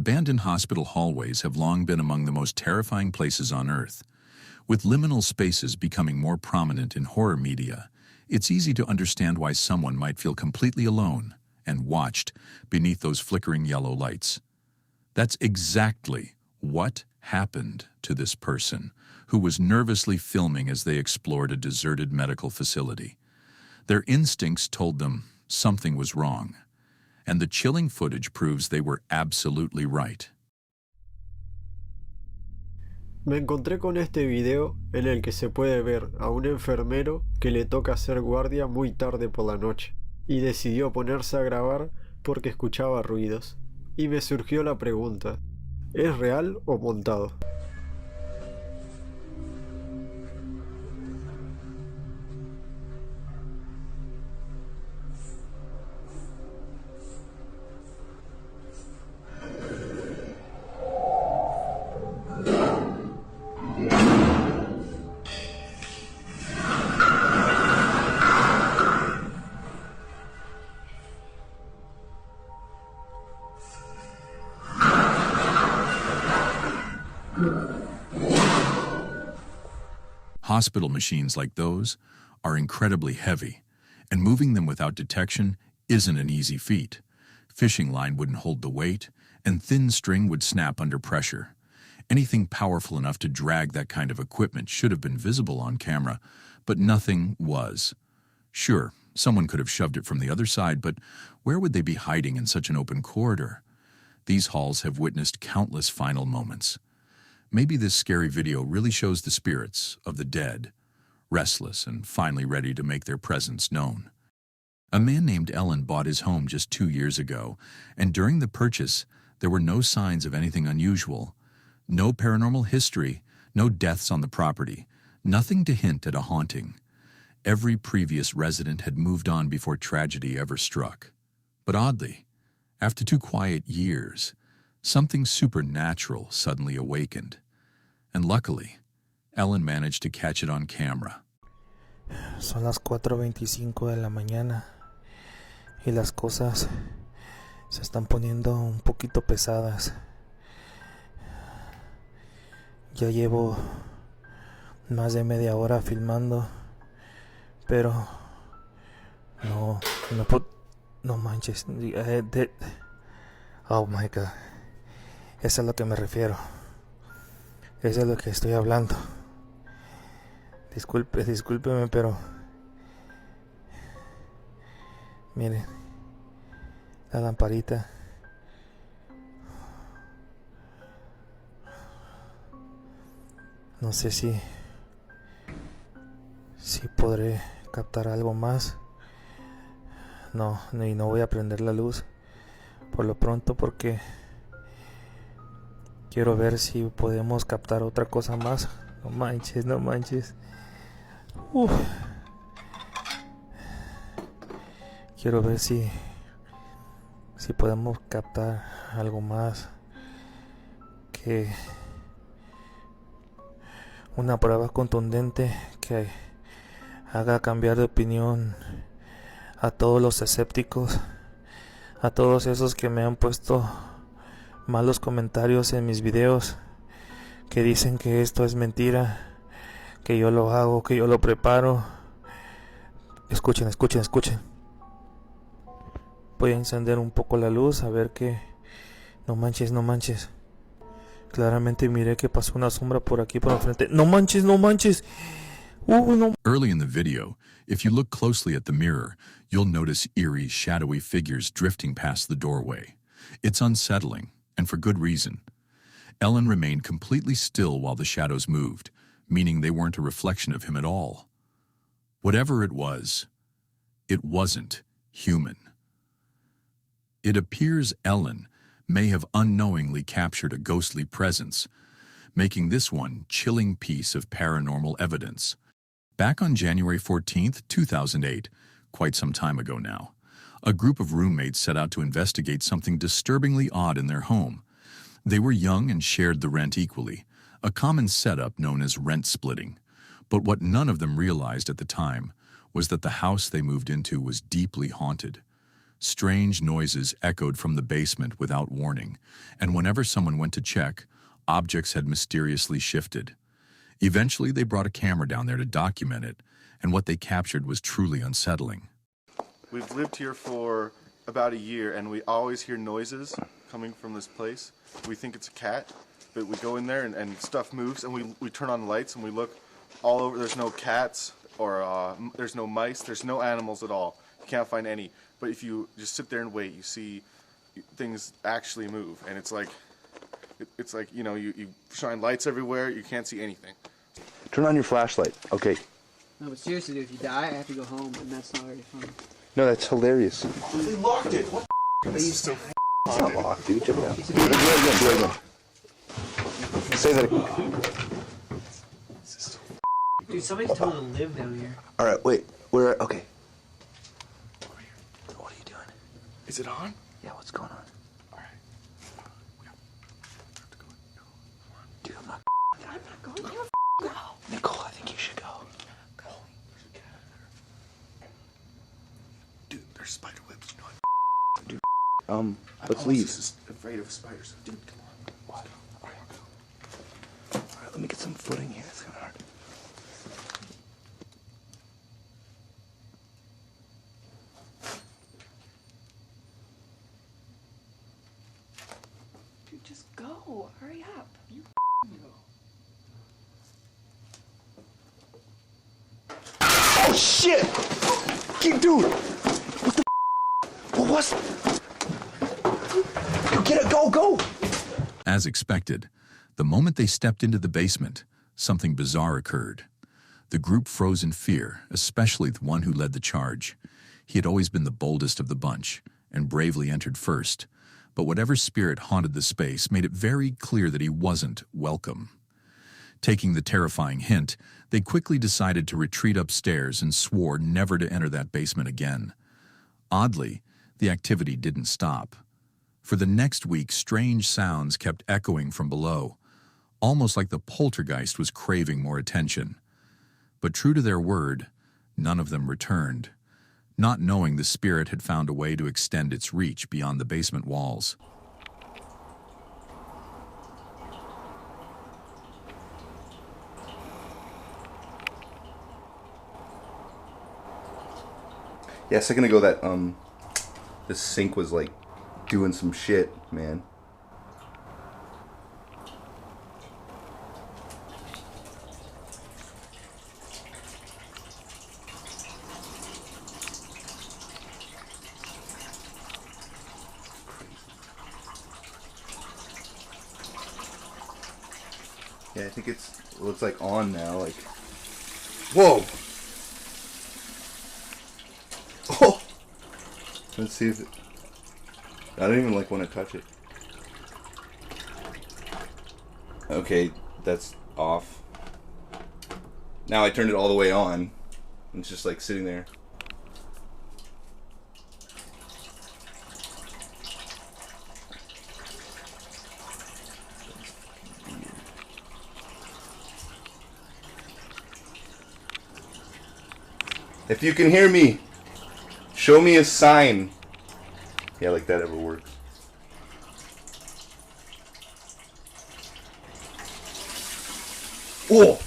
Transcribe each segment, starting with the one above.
Abandoned hospital hallways have long been among the most terrifying places on Earth. With liminal spaces becoming more prominent in horror media, it's easy to understand why someone might feel completely alone and watched beneath those flickering yellow lights. That's exactly what happened to this person, who was nervously filming as they explored a deserted medical facility. Their instincts told them something was wrong, and the chilling footage proves they were absolutely right. Me encontré con este video en el que se puede ver a un enfermero que le toca hacer guardia muy tarde por la noche y decidió ponerse a grabar porque escuchaba ruidos. Y me surgió la pregunta, ¿es real o montado? Hospital machines like those are incredibly heavy, and moving them without detection isn't an easy feat. Fishing line wouldn't hold the weight, and thin string would snap under pressure. Anything powerful enough to drag that kind of equipment should have been visible on camera, but nothing was. Sure, someone could have shoved it from the other side, but where would they be hiding in such an open corridor? These halls have witnessed countless final moments. Maybe this scary video really shows the spirits of the dead, restless and finally ready to make their presence known. A man named Ellen bought his home just 2 years ago, and during the purchase, there were no signs of anything unusual. No paranormal history, no deaths on the property, nothing to hint at a haunting. Every previous resident had moved on before tragedy ever struck. But oddly, after 2 quiet years, something supernatural suddenly awakened. And luckily, Ellen managed to catch it on camera. Son las 4:25 de la mañana y las cosas se están poniendo un poquito pesadas. Ya llevo más de media hora filmando, pero no manches. Oh my God. Eso es a lo que me refiero. Eso es lo que estoy hablando. Discúlpeme, pero miren, la lamparita. No sé si podré captar algo más. No voy a prender la luz por lo pronto porque quiero ver si podemos captar otra cosa más. No manches. Quiero ver si podemos captar algo más, que una prueba contundente que haga cambiar de opinión a todos los escépticos, a todos esos que me han puesto malos comentarios en mis videos, que dicen que esto es mentira, que yo lo hago, que yo lo preparo. Escuchen. Voy a encender un poco la luz a ver qué. No manches. Claramente miré que pasó una sombra por aquí por enfrente. No manches. No. Early in the video, if you look closely at the mirror, you'll notice eerie, shadowy figures drifting past the doorway. It's unsettling, and for good reason. Ellen remained completely still while the shadows moved, meaning they weren't a reflection of him at all. Whatever it wasn't human. It appears Ellen may have unknowingly captured a ghostly presence, making this one chilling piece of paranormal evidence. Back on January 14th, 2008, quite some time ago now, a group of roommates set out to investigate something disturbingly odd in their home. They were young and shared the rent equally, a common setup known as rent splitting. But what none of them realized at the time was that the house they moved into was deeply haunted. Strange noises echoed from the basement without warning, and whenever someone went to check, objects had mysteriously shifted. Eventually, they brought a camera down there to document it, and what they captured was truly unsettling. We've lived here for about a year, and we always hear noises coming from this place. We think it's a cat, but we go in there and stuff moves, and we turn on the lights and we look all over. There's no cats or there's no mice. There's no animals at all. You can't find any. But if you just sit there and wait, you see things actually move, and it's like you know, you shine lights everywhere. You can't see anything. Turn on your flashlight. Okay. No, but seriously, dude, if you die, I have to go home, and that's not very fun. No, that's hilarious. We locked it. What? This is so. It's not locked, dude. Check it out. Do it again. Say that again. Dude, somebody's told to live down here. All right, wait. We're okay. Over here. What are you doing? Is it on? Yeah, what's going on? All right. We have to go. Come on. Dude, I'm not. I'm not going. You go. Nicole, I think you should go. There's a cat in there. Dude, there's spider webs. You know what? Dude, let's I'm leave. just afraid of spiders. Dude, come on. What? All right, let me get some footing here. It's kind of hard. Dude, just go. Hurry up. You go. Oh shit! Dude! What the? What was? Go get it! Go! As expected, the moment they stepped into the basement, something bizarre occurred. The group froze in fear, especially the one who led the charge. He had always been the boldest of the bunch, and bravely entered first. But whatever spirit haunted the space made it very clear that he wasn't welcome. Taking the terrifying hint, they quickly decided to retreat upstairs and swore never to enter that basement again. Oddly, the activity didn't stop. For the next week, strange sounds kept echoing from below, almost like the poltergeist was craving more attention. But true to their word, none of them returned, not knowing the spirit had found a way to extend its reach beyond the basement walls. Yeah, a second ago that the sink was like doing some shit, man. Yeah, I think it looks like on now, like. Whoa! Oh! Let's see if it... I don't even like want to touch it. Okay, that's off. Now I turned it all the way on. It's just like sitting there. If you can hear me, show me a sign. Yeah, like that ever works. Oh!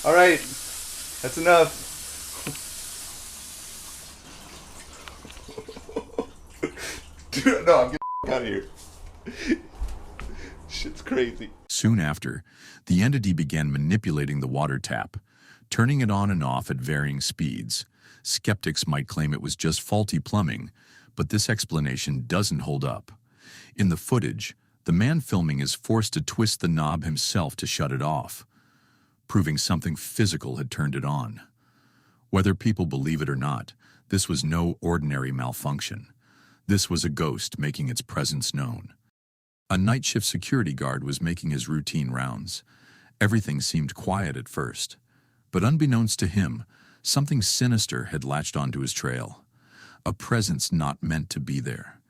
Alright, that's enough. Dude, no, I'm getting out of here. Shit's crazy. Soon after, the entity began manipulating the water tap, turning it on and off at varying speeds. Skeptics might claim it was just faulty plumbing, but this explanation doesn't hold up. In the footage, the man filming is forced to twist the knob himself to shut it off, proving something physical had turned it on. Whether people believe it or not, this was no ordinary malfunction. This was a ghost making its presence known. A night shift security guard was making his routine rounds. Everything seemed quiet at first, but unbeknownst to him, something sinister had latched onto his trail. A presence not meant to be there.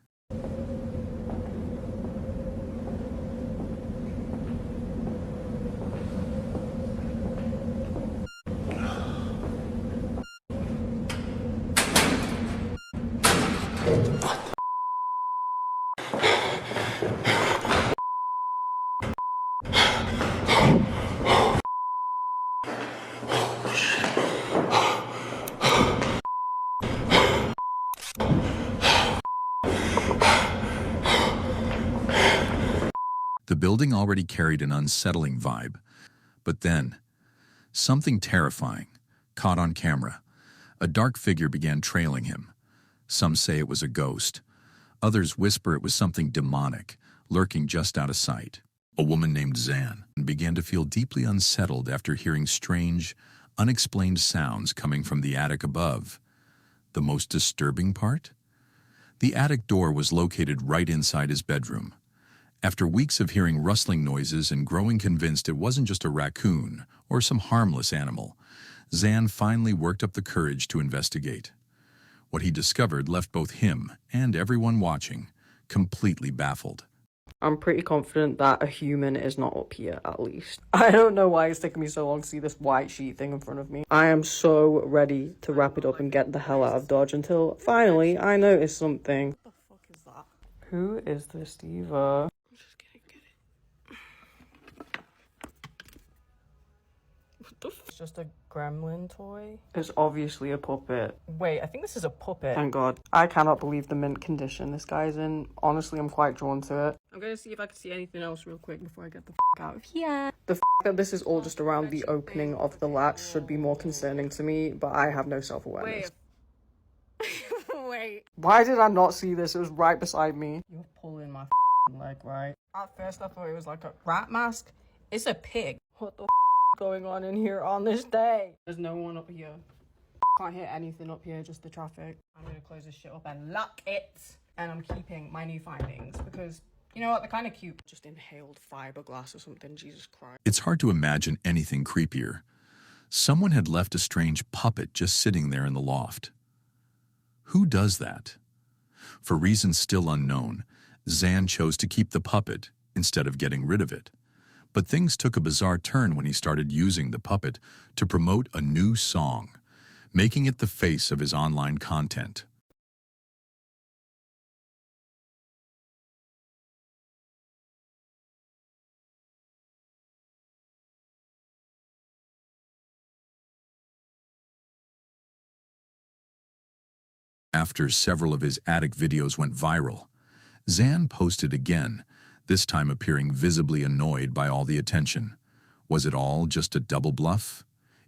The building already carried an unsettling vibe, but then, something terrifying, caught on camera. A dark figure began trailing him. Some say it was a ghost. Others whisper it was something demonic, lurking just out of sight. A woman named Zan began to feel deeply unsettled after hearing strange, unexplained sounds coming from the attic above. The most disturbing part? The attic door was located right inside his bedroom. After weeks of hearing rustling noises and growing convinced it wasn't just a raccoon or some harmless animal, Zan finally worked up the courage to investigate. What he discovered left both him and everyone watching completely baffled. I'm pretty confident that a human is not up here, at least. I don't know why it's taking me so long to see this white sheet thing in front of me. I am so ready to wrap it up and get the hell out of Dodge until finally I notice something. What the fuck is that? Who is this diva? It's just a gremlin toy. It's obviously a puppet. Wait, I think this is a puppet. Thank God. I cannot believe the mint condition this guy's in. Honestly, I'm quite drawn to it. I'm gonna see if I can see anything else real quick before I get the f out of here. The f that this is all just around the opening of the latch should be more concerning to me, but I have no self-awareness. Wait. Why did I not see this? It was right beside me. You're pulling my leg, right? At first I thought it was like a rat mask. It's a pig. What the going on in here on this day? There's no one up here. Can't hear anything up here, just the traffic. I'm gonna close this shit up and lock it. And I'm keeping my new findings because, you know what, they're kind of cute. Just inhaled fiberglass or something, Jesus Christ. It's hard to imagine anything creepier. Someone had left a strange puppet just sitting there in the loft. Who does that? For reasons still unknown, Zan chose to keep the puppet instead of getting rid of it. But things took a bizarre turn when he started using the puppet to promote a new song, making it the face of his online content. After several of his attic videos went viral, Zan posted again, this time appearing visibly annoyed by all the attention. Was it all just a double bluff?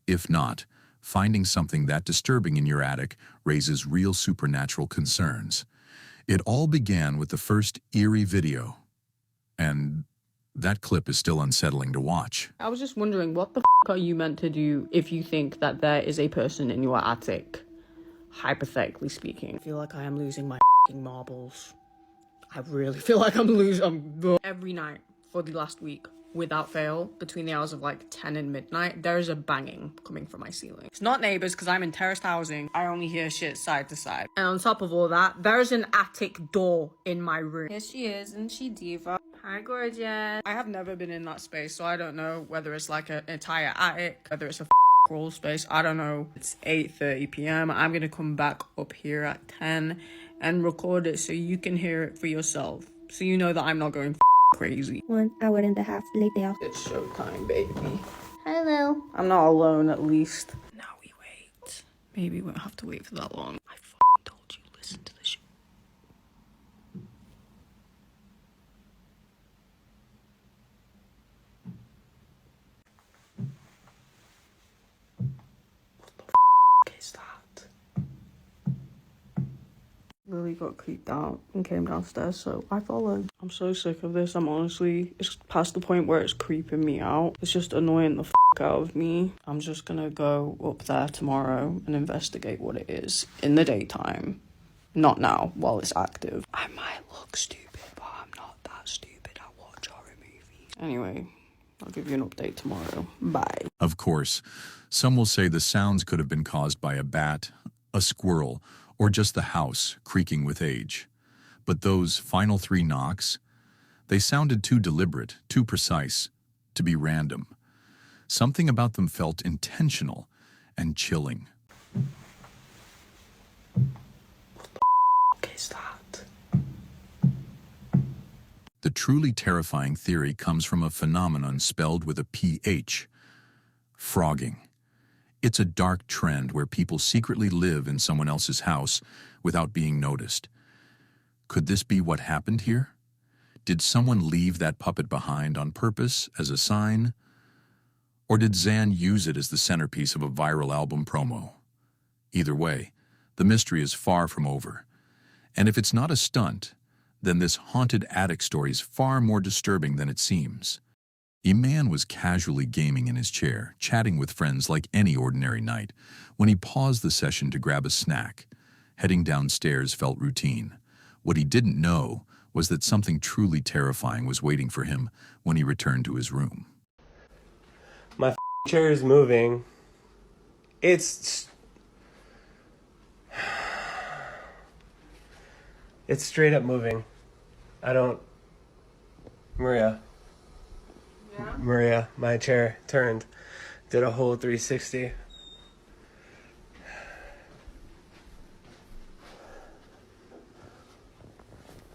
If not, finding something that disturbing in your attic raises real supernatural concerns. It all began with the first eerie video, and that clip is still unsettling to watch. I was just wondering, what the are you meant to do if you think that there is a person in your attic? Hypothetically speaking. I feel like I am losing my marbles. I really feel like I'm losing every night for the last week, without fail, between the hours of like 10 and midnight, there is a banging coming from my ceiling. It's not neighbors because I'm in terraced housing. I only hear shit side to side. And on top of all that, there's an attic door in my room. Here she is, isn't she diva? Hi, gorgeous. I have never been in that space, so I don't know whether it's like an entire attic, whether it's a crawl space. I don't know. It's 8:30 p.m. I'm gonna come back up here at 10 and record it so you can hear it for yourself, so you know that I'm not going crazy. 1 hour and a half later. It's showtime, baby. Hello. I'm not alone, at least. Now we wait. Maybe we won't have to wait for that long. I told you, listen to the show. What the is that? Lily got creeped out and came downstairs, so I followed. I'm so sick of this. It's past the point where it's creeping me out. It's just annoying the out of me. I'm just gonna go up there tomorrow and investigate what it is in the daytime. Not now, while it's active. I might look stupid, but I'm not that stupid. I watch horror movies. Anyway, I'll give you an update tomorrow. Bye. Of course, some will say the sounds could have been caused by a bat, a squirrel, or just the house creaking with age. But those final 3 knocks, they sounded too deliberate, too precise, to be random. Something about them felt intentional and chilling. What the is that? The truly terrifying theory comes from a phenomenon spelled with a PH, frogging. It's a dark trend where people secretly live in someone else's house without being noticed. Could this be what happened here? Did someone leave that puppet behind on purpose as a sign? Or did Zan use it as the centerpiece of a viral album promo? Either way, the mystery is far from over. And if it's not a stunt, then this haunted attic story is far more disturbing than it seems. A man was casually gaming in his chair, chatting with friends like any ordinary night, when he paused the session to grab a snack. Heading downstairs felt routine. What he didn't know was that something truly terrifying was waiting for him when he returned to his room. My chair is moving. It's straight up moving. Maria, my chair turned, did a whole 360.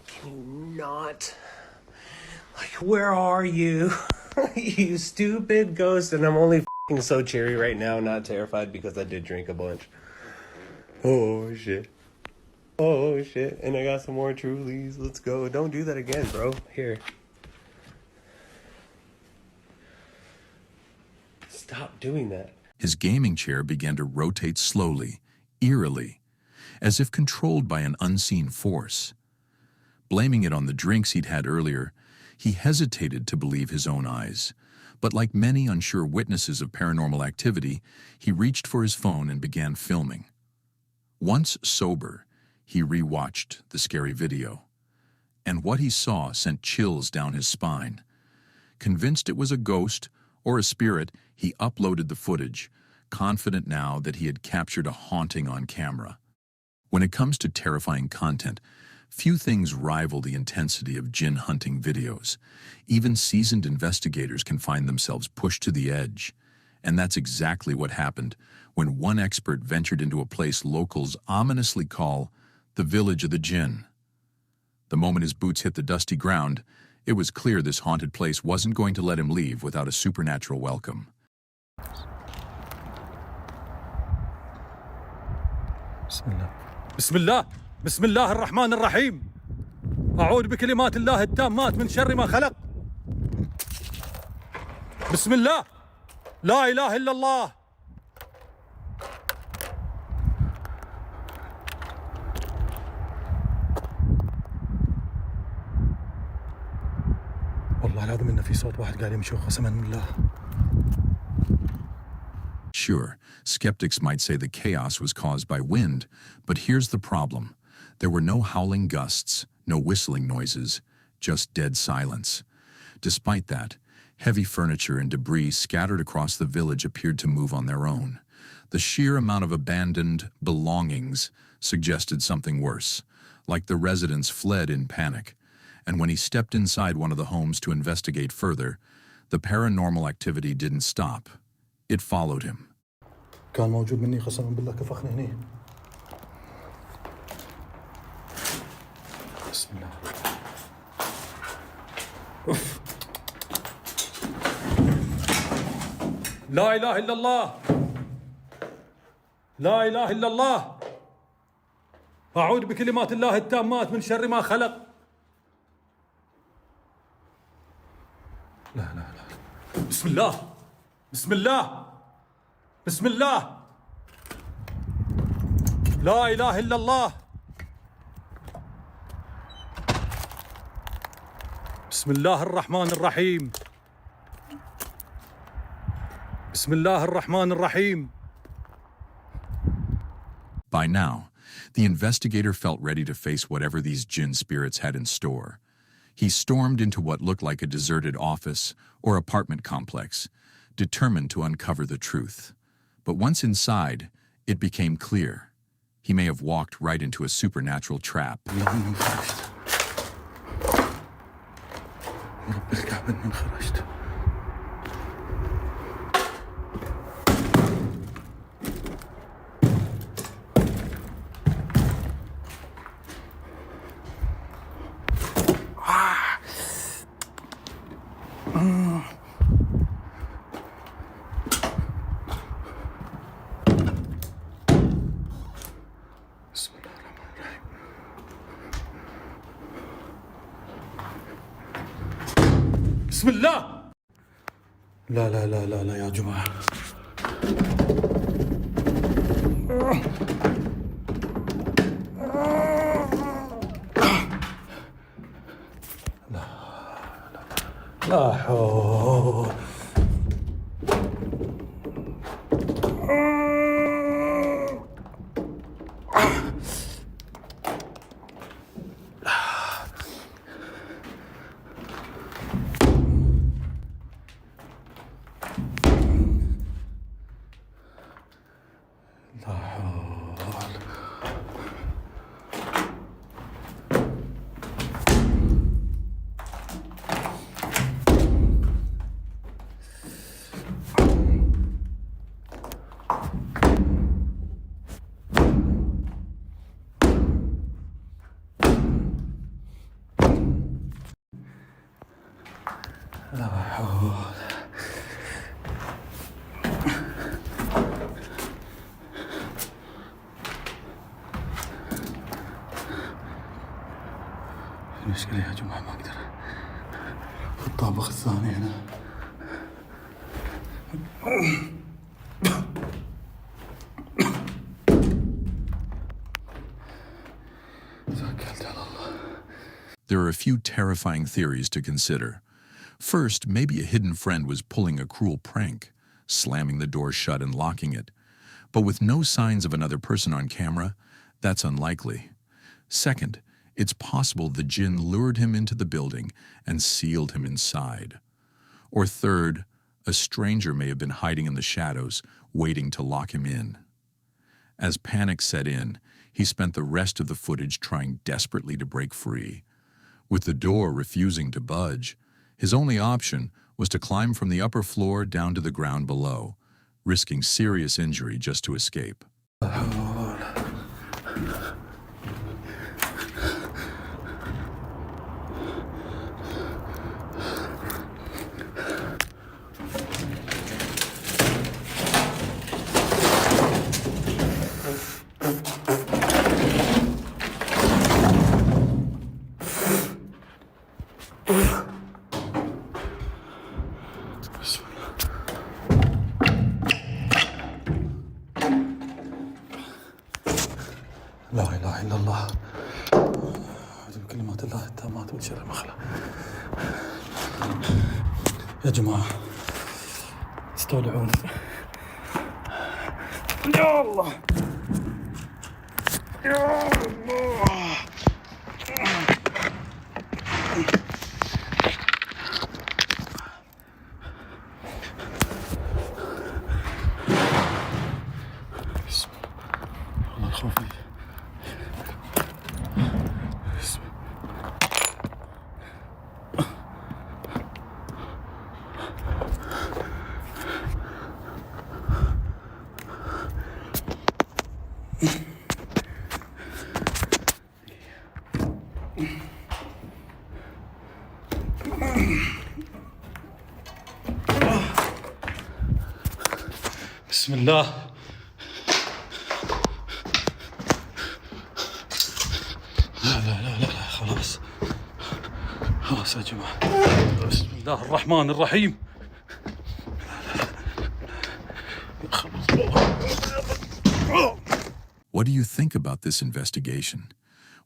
Can you not? Like, where are you? You stupid ghost. And I'm only so cheery right now, not terrified because I did drink a bunch. Oh, shit. Oh, shit. And I got some more Trulies. Let's go. Don't do that again, bro. Here. Stop doing that. His gaming chair began to rotate slowly, eerily, as if controlled by an unseen force. Blaming it on the drinks he'd had earlier, he hesitated to believe his own eyes. But like many unsure witnesses of paranormal activity, he reached for his phone and began filming. Once sober, he rewatched the scary video. And what he saw sent chills down his spine. Convinced it was a ghost or a spirit, he uploaded the footage, confident now that he had captured a haunting on camera. When it comes to terrifying content, few things rival the intensity of jinn hunting videos. Even seasoned investigators can find themselves pushed to the edge. And that's exactly what happened when one expert ventured into a place locals ominously call the Village of the Jinn. The moment his boots hit the dusty ground, it was clear this haunted place wasn't going to let him leave without a supernatural welcome. بسم الله بسم الله الرحمن الرحيم أعوذ بكلمات الله التامات من شر ما خلق بسم الله لا إله إلا الله والله العظيم إن في صوت واحد قاعد يمشي قسما بالله. Sure, skeptics might say the chaos was caused by wind, but here's the problem. There were no howling gusts, no whistling noises, just dead silence. Despite that, heavy furniture and debris scattered across the village appeared to move on their own. The sheer amount of abandoned belongings suggested something worse, like the residents fled in panic. And when he stepped inside one of the homes to investigate further, the paranormal activity didn't stop. It followed him. كان موجود مني قسما بالله كفخني هني. بسم الله. أوف. لا إله إلا الله. لا إله إلا الله. أعوذ بكلمات الله التامات من شر ما خلق. لا لا لا. بسم الله. بسم الله. بسم الله لا إله إلا الله بسم الله الرحمن الرحيم بسم الله الرحمن الرحيم. By now, the investigator felt ready to face whatever these jinn spirits had in store. He stormed into what looked like a deserted office or apartment complex, determined to uncover the truth. But once inside, it became clear. He may have walked right into a supernatural trap. لا لا لا لا لا يا جماعة. لا حول. المشكلة يا جماعة ما أقدر في الطابق الثاني هنا. توكلت على الله. There are a few terrifying theories to consider. First, maybe a hidden friend was pulling a cruel prank, slamming the door shut and locking it. But with no signs of another person on camera, that's unlikely. Second, it's possible the jinn lured him into the building and sealed him inside. Or third, a stranger may have been hiding in the shadows, waiting to lock him in. As panic set in, he spent the rest of the footage trying desperately to break free. With the door refusing to budge, his only option was to climb from the upper floor down to the ground below, risking serious injury just to escape. لا إله إلا الله. أعوذ بكلمات الله التامات من شر ما خلق. يا جماعة استولعوني. يا الله يا الله. بسم الله. الله الخوف. بسم الله. لا لا لا لا خلاص خلاص يا جماعة. بسم الله الرحمن الرحيم. What do you think about this investigation?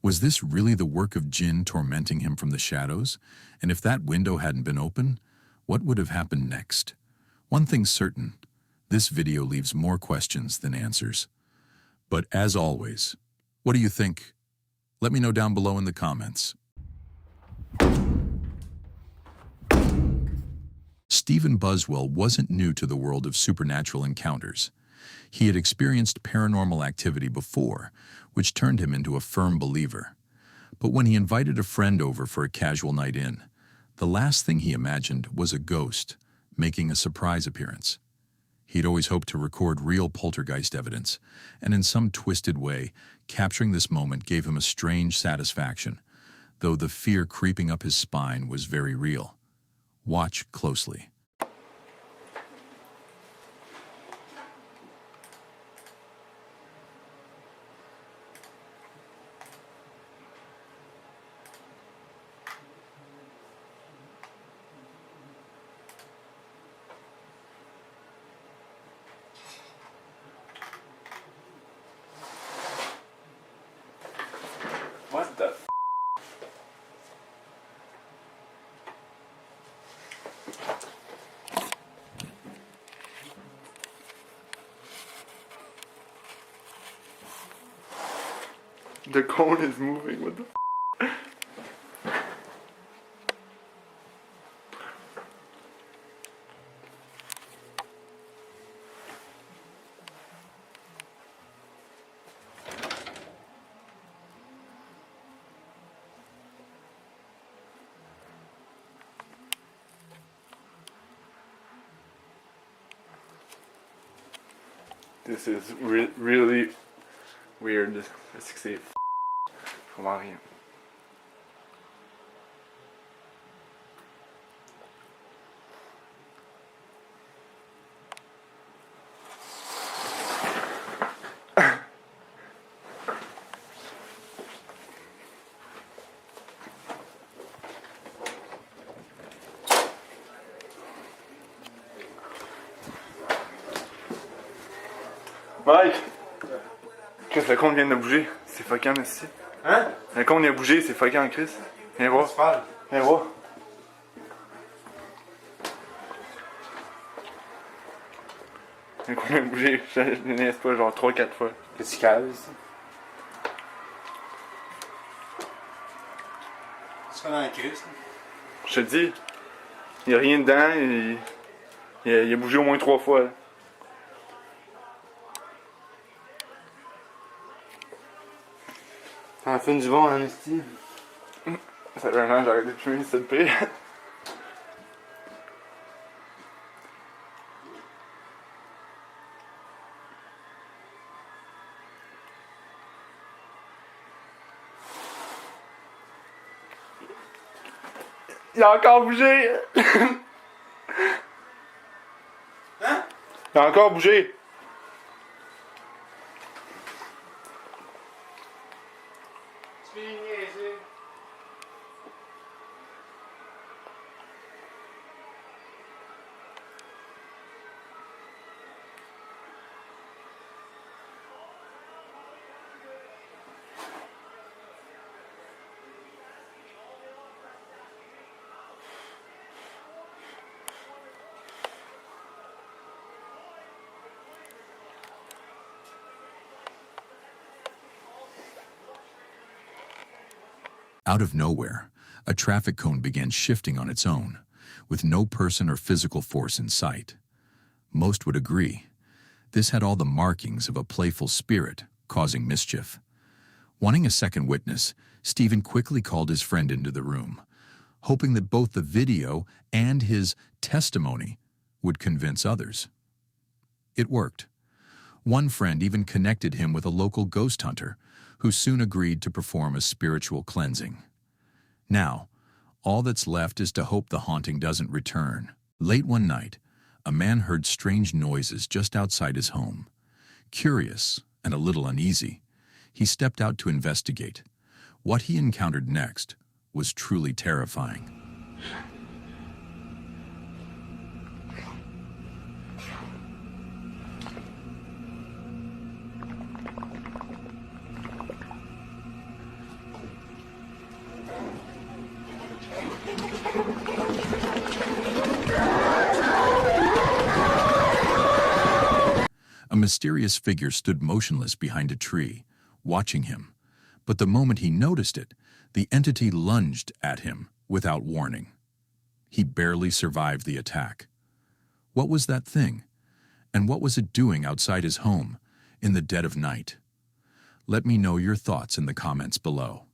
Was this really the work of jinn tormenting him from the shadows? And if that window hadn't been open, what would have happened next? One thing's certain, this video leaves more questions than answers. But as always, what do you think? Let me know down below in the comments. Stephen Buswell wasn't new to the world of supernatural encounters. He had experienced paranormal activity before, which turned him into a firm believer. But when he invited a friend over for a casual night in, the last thing he imagined was a ghost making a surprise appearance. He'd always hoped to record real poltergeist evidence, and in some twisted way, capturing this moment gave him a strange satisfaction, though the fear creeping up his spine was very real. Watch closely. The cone is moving. What the This is really weird. Est-ce que c'est Je comprends rien. Mike! Chris, le compte vient de bouger. C'est fuckant, ici. Hein? Le compte vient de bouger, c'est fuckant, Chris. Viens voir. Viens voir. Le compte vient de bouger. Je ne laisse pas genre 3-4 fois. Qu'est-ce qu'il y a ici? C'est comme un Chris. Je te dis, il n'y a rien dedans. Il a bougé au moins 3 fois. Là. En fin du bon, en esti. Ça fait un an que j'ai arrêté de fumer, c'est le pire. Il a encore bougé! Hein? Il a encore bougé! Out of nowhere, a traffic cone began shifting on its own, with no person or physical force in sight. Most would agree. This had all the markings of a playful spirit causing mischief. Wanting a second witness, Stephen quickly called his friend into the room, hoping that both the video and his testimony would convince others. It worked. One friend even connected him with a local ghost hunter, who soon agreed to perform a spiritual cleansing. Now, all that's left is to hope the haunting doesn't return. Late one night, a man heard strange noises just outside his home. Curious and a little uneasy, he stepped out to investigate. What he encountered next was truly terrifying. A mysterious figure stood motionless behind a tree, watching him. But the moment he noticed it, the entity lunged at him without warning. He barely survived the attack. What was that thing? And what was it doing outside his home in the dead of night? Let me know your thoughts in the comments below.